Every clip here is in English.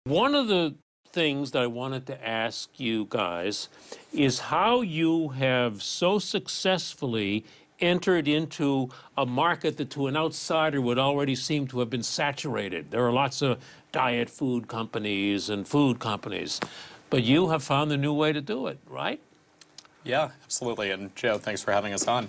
One of the things that I wanted to ask you guys is how you have so successfully entered into a market that to an outsider would already seem to have been saturated. There are lots of diet food companies and food companies, but you have found a new way to do it, right? Yeah, absolutely. And Joe, thanks for having us on.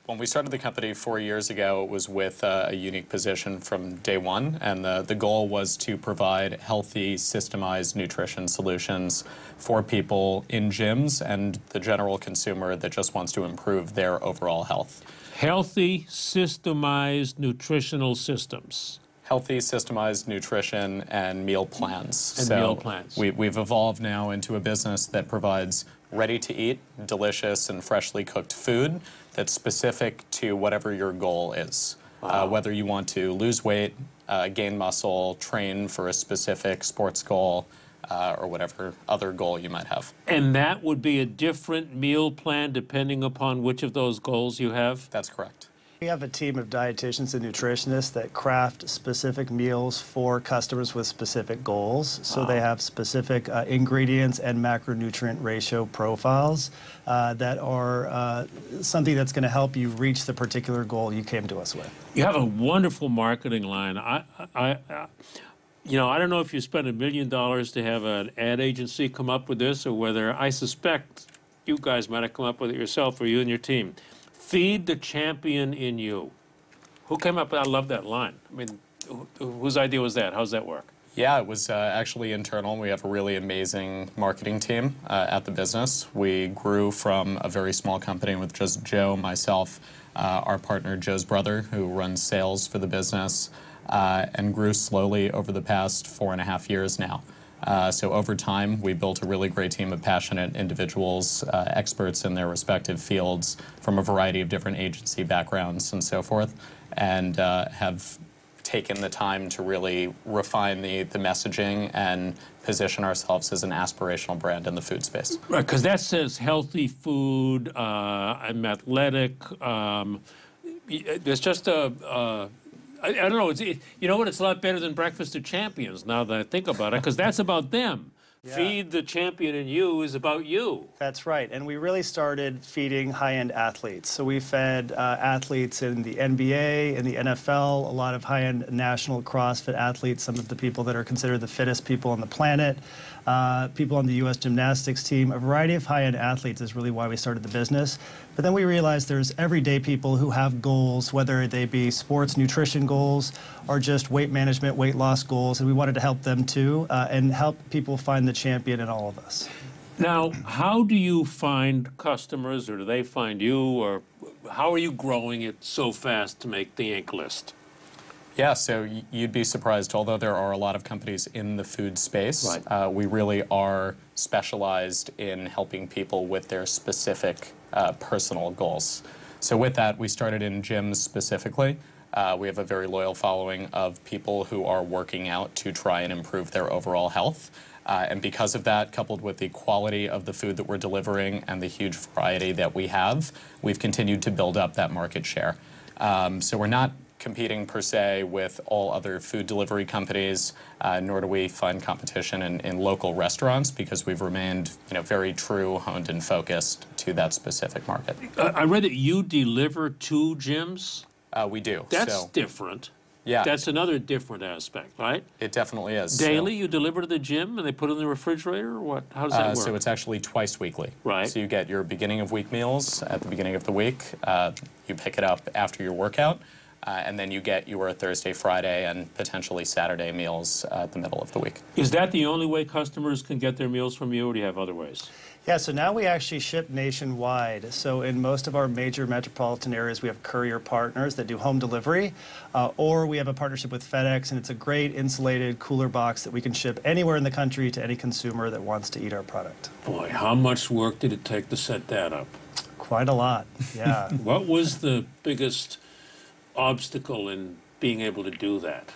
When we started the company 4 years ago, it was with a unique position from day one, and the goal was to provide healthy, systemized nutrition solutions for people in gyms and the general consumer that just wants to improve their overall health. Healthy, systemized nutritional systems. Healthy, systemized nutrition and meal plans. And meal plans. We've evolved now into a business that provides ready-to-eat, delicious, and freshly cooked food that's specific to whatever your goal is. Wow. Whether you want to lose weight, gain muscle, train for a specific sports goal, or whatever other goal you might have. And that would be a different meal plan depending upon which of those goals you have? That's correct. We have a team of dietitians and nutritionists that craft specific meals for customers with specific goals. So they have specific ingredients and macronutrient ratio profiles that are something that's going to help you reach the particular goal you came to us with. You have a wonderful marketing line. You know, I don't know if you spent $1 million to have an ad agency come up with this, or whether, I suspect you guys might have come up with it yourself, or you and your team. Feed the champion in you. Who came up with that? I love that line. I mean, whose idea was that? How's that work? Yeah, it was actually internal. We have a really amazing marketing team at the business. We grew from a very small company with just Joe, myself, our partner Joe's brother, who runs sales for the business, and grew slowly over the past 4.5 years now. So over time, we built a really great team of passionate individuals, experts in their respective fields from a variety of different agency backgrounds and so forth, and have taken the time to really refine the messaging and position ourselves as an aspirational brand in the food space. Right, because that says healthy food, I'm athletic. There's just I don't know, you know what, it's a lot better than Breakfast of Champions now that I think about it, because that's about them. Yeah. Feed the champion in you is about you. That's right, and we really started feeding high-end athletes. So we fed athletes in the NBA, in the NFL, a lot of high-end national CrossFit athletes, some of the people that are considered the fittest people on the planet, people on the U.S. gymnastics team. A variety of high-end athletes is really why we started the business. But then we realized there's everyday people who have goals, whether they be sports nutrition goals or just weight management, weight loss goals, and we wanted to help them too, and help people find the champion in all of us. Now, how do you find customers, or do they find you, or how are you growing it so fast to make the Inc. list? Yeah, so you'd be surprised, although there are a lot of companies in the food space, right. We really are specialized in helping people with their specific personal goals. So with that, we started in gyms specifically. We have a very loyal following of people who are working out to try and improve their overall health. And because of that, coupled with the quality of the food that we're delivering and the huge variety that we have, we've continued to build up that market share. So we're not competing per se with all other food delivery companies, nor do we find competition in local restaurants, because we've remained, very true, honed, and focused to that specific market. I read that you deliver to gyms. We do. That's different. Yeah. That's another different aspect, right? It definitely is. Daily, you deliver to the gym and they put it in the refrigerator, or what? How does that work? So it's actually twice weekly. Right. So you get your beginning of week meals at the beginning of the week. You pick it up after your workout. And then you get your Thursday, Friday, and potentially Saturday meals at the middle of the week. Is that the only way customers can get their meals from you, or do you have other ways? Yeah, so now we actually ship nationwide. So in most of our major metropolitan areas, we have courier partners that do home delivery, or we have a partnership with FedEx, and it's a great insulated cooler box that we can ship anywhere in the country to any consumer that wants to eat our product. Boy, how much work did it take to set that up? Quite a lot, yeah. What was the biggest obstacle in being able to do that?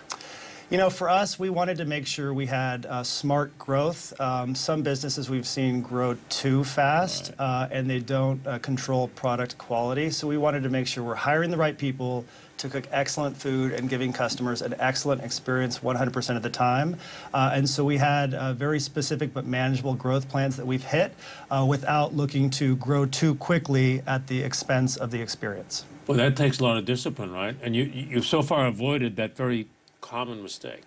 You know, for us, we wanted to make sure we had smart growth. Some businesses we've seen grow too fast, and they don't control product quality. So we wanted to make sure we're hiring the right people to cook excellent food and giving customers an excellent experience 100% of the time. And so we had very specific but manageable growth plans that we've hit without looking to grow too quickly at the expense of the experience. Well, that takes a lot of discipline, right? And you've so far avoided that very common mistake.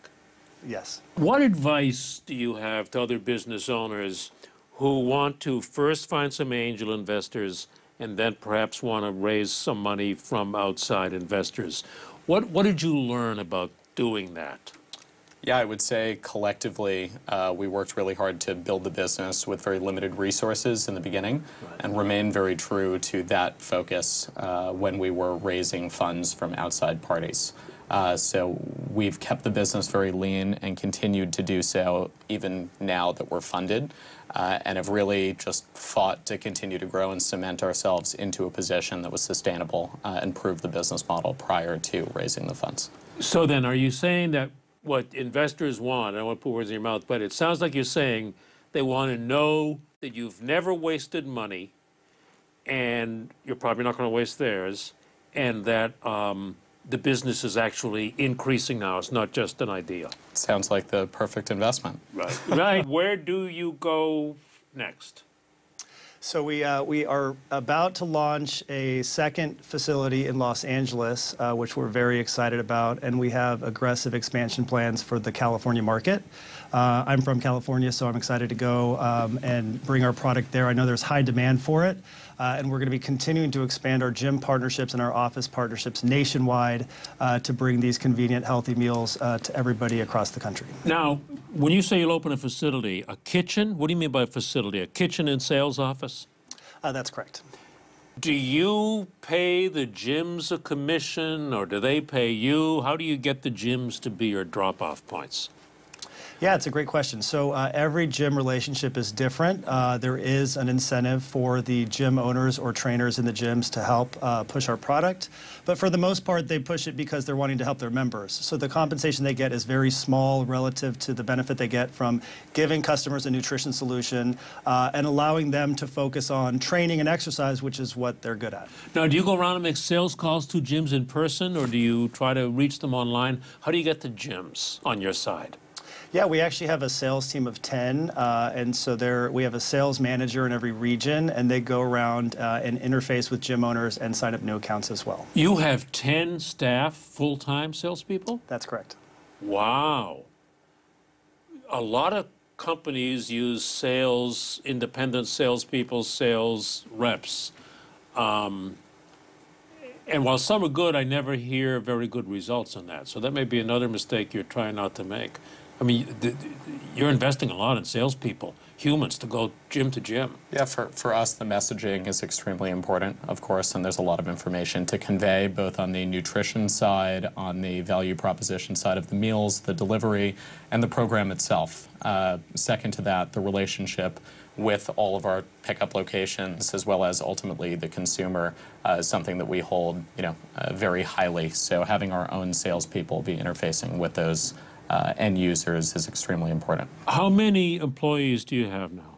Yes. What advice do you have to other business owners who want to first find some angel investors and then perhaps want to raise some money from outside investors? What did you learn about doing that? Yeah, I would say collectively we worked really hard to build the business with very limited resources in the beginning and remain very true to that focus when we were raising funds from outside parties. So we've kept the business very lean and continued to do so even now that we're funded, and have really just fought to continue to grow and cement ourselves into a position that was sustainable and prove the business model prior to raising the funds. So then are you saying that what investors want, I don't want to put words in your mouth, but it sounds like you're saying they want to know that you've never wasted money and you're probably not going to waste theirs, and that the business is actually increasing now. It's not just an idea. Sounds like the perfect investment. Right. Right. Where do you go next? So we are about to launch a second facility in Los Angeles, which we're very excited about, and we have aggressive expansion plans for the California market. I'm from California, so I'm excited to go and bring our product there. I know there's high demand for it, and we're going to be continuing to expand our gym partnerships and our office partnerships nationwide to bring these convenient, healthy meals to everybody across the country. Now, when you say you'll open a facility, a kitchen, what do you mean by a facility? A kitchen and sales office? That's correct. Do you pay the gyms a commission, or do they pay you? How do you get the gyms to be your drop-off points? Yeah, it's a great question. So every gym relationship is different. There is an incentive for the gym owners or trainers in the gyms to help push our product. But for the most part, they push it because they're wanting to help their members. So the compensation they get is very small relative to the benefit they get from giving customers a nutrition solution and allowing them to focus on training and exercise, which is what they're good at. Now, do you go around and make sales calls to gyms in person, or do you try to reach them online? How do you get the gyms on your side? Yeah, we actually have a sales team of 10, and so we have a sales manager in every region, and they go around and interface with gym owners and sign up new accounts as well. You have 10 staff, full-time salespeople? That's correct. Wow. A lot of companies use sales, independent salespeople, sales reps. And while some are good, I never hear very good results on that. So that may be another mistake you're trying not to make. I mean, you're investing a lot in salespeople, humans, to go gym to gym. Yeah, for us, the messaging is extremely important, of course, and there's a lot of information to convey, both on the nutrition side, on the value proposition side of the meals, the delivery, and the program itself. Second to that, the relationship with all of our pickup locations, as well as ultimately the consumer, is something that we hold, very highly. So having our own salespeople be interfacing with those end users is extremely important. How many employees do you have now?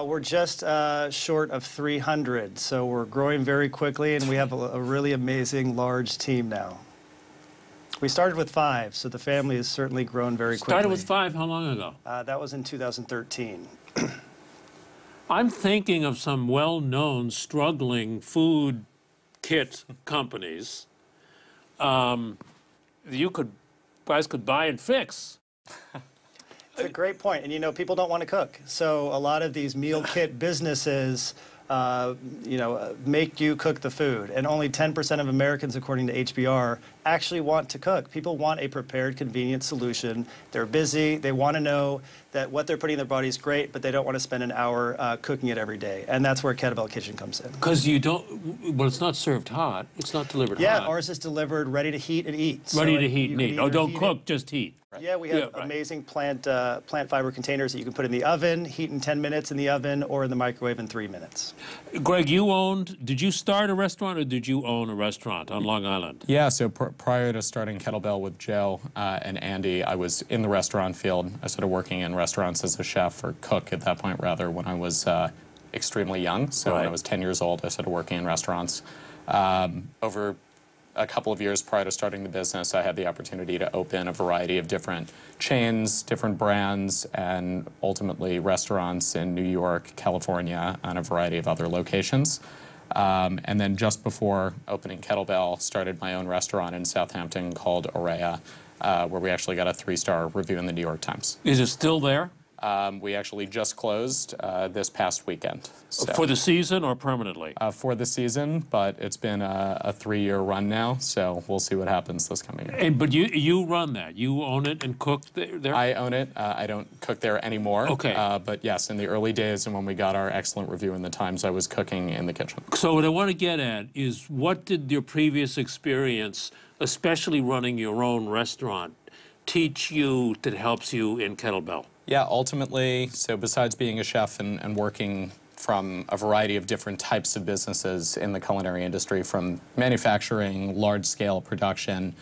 We're just short of 300, so we're growing very quickly, and we have a really amazing large team now. We started with 5, so the family has certainly grown very quickly. Started with 5, how long ago? That was in 2013. I'm thinking of some well-known struggling food kit companies guys could buy and fix. It's a great point. And, people don't want to cook. So a lot of these meal kit businesses, make you cook the food. And only 10% of Americans, according to HBR, actually want to cook. People want a prepared, convenient solution. They're busy. They want to know that what they're putting in their body is great, but they don't want to spend an hour cooking it every day. And that's where Kettlebell Kitchen comes in. Because you don't, well, it's not served hot. It's not delivered hot. Yeah, ours is delivered ready to heat and eat. Ready So to heat and eat. Oh, don't cook, just heat. Yeah, we have amazing plant fiber containers that you can put in the oven, heat in 10 minutes in the oven, or in the microwave in 3 minutes. Greg, did you start a restaurant or did you own a restaurant on Long Island? Yeah, so prior to starting Kettlebell with Joe and Andy, I was in the restaurant field. I started working in restaurants as a chef, or cook at that point rather, when I was extremely young. So when I was 10 years old, I started working in restaurants. Over a couple of years prior to starting the business, I had the opportunity to open a variety of different chains, different brands, and ultimately restaurants in New York, California, and a variety of other locations. And then just before opening Kettlebell, started my own restaurant in Southampton called Aurea, where we actually got a 3-star review in the New York Times. Is it still there? We actually just closed this past weekend. So, for the season or permanently? For the season, but it's been a 3-year run now, so we'll see what happens this coming year. But you run that? You own it and cook there? I own it. I don't cook there anymore. Okay. But yes, in the early days and when we got our excellent review in the Times, I was cooking in the kitchen. So what I want to get at is, what did your previous experience, especially running your own restaurant, teach you that helps you in Kettlebell? Yeah, ultimately, so besides being a chef and working from a variety of different types of businesses in the culinary industry, from manufacturing, large-scale production,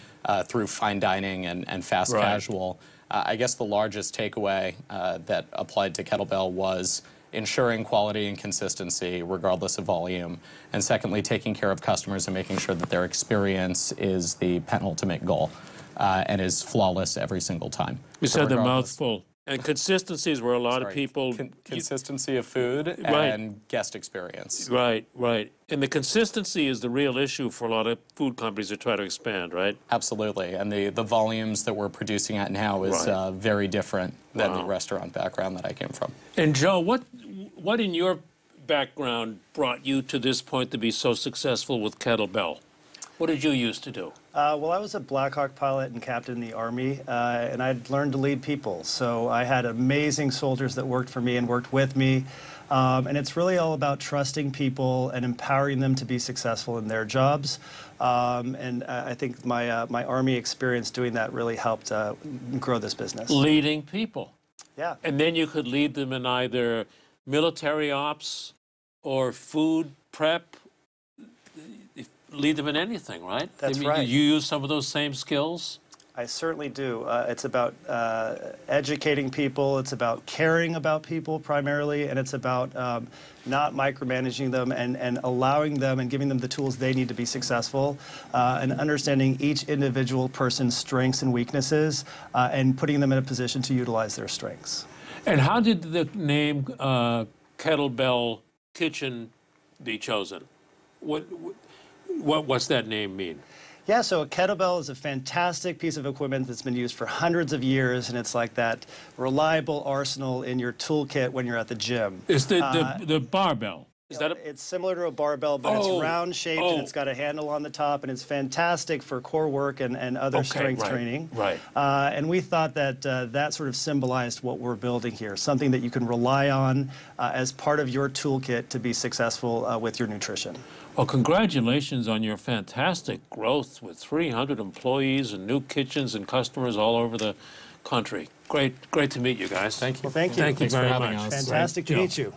through fine dining and fast casual, I guess the largest takeaway that applied to Kettlebell was ensuring quality and consistency regardless of volume, and secondly, taking care of customers and making sure that their experience is the penultimate goal and is flawless every single time. You said the mouthful. And consistency is where a lot of people... Consistency of food and guest experience. Right, right. And the consistency is the real issue for a lot of food companies that try to expand, right? Absolutely. And the volumes that we're producing at now is very different than the restaurant background that I came from. And Joe, what in your background brought you to this point to be so successful with Kettlebell? What did you used to do? Well, I was a Black Hawk pilot and captain in the Army, and I'd learned to lead people. So I had amazing soldiers that worked for me and worked with me. And it's really all about trusting people and empowering them to be successful in their jobs. And I think my Army experience doing that really helped grow this business. Leading people. Yeah. And then you could lead them in either military ops or food prep. Lead them in anything, right? That's right. You use some of those same skills? I certainly do. It's about educating people, it's about caring about people primarily, and it's about not micromanaging them and allowing them and giving them the tools they need to be successful, and understanding each individual person's strengths and weaknesses, and putting them in a position to utilize their strengths. And how did the name Kettlebell Kitchen be chosen? What's that name mean? Yeah, so a kettlebell is a fantastic piece of equipment that's been used for hundreds of years, and it's like that reliable arsenal in your toolkit when you're at the gym. It's the barbell. Is that It's similar to a barbell, but it's round shaped and it's got a handle on the top, and it's fantastic for core work and other strength training. Right. And we thought that that sort of symbolized what we're building here, something that you can rely on as part of your toolkit to be successful with your nutrition. Well, congratulations on your fantastic growth with 300 employees and new kitchens and customers all over the country. Great to meet you guys. Thank you. Well, thank you. Thank you very much. Fantastic to meet you.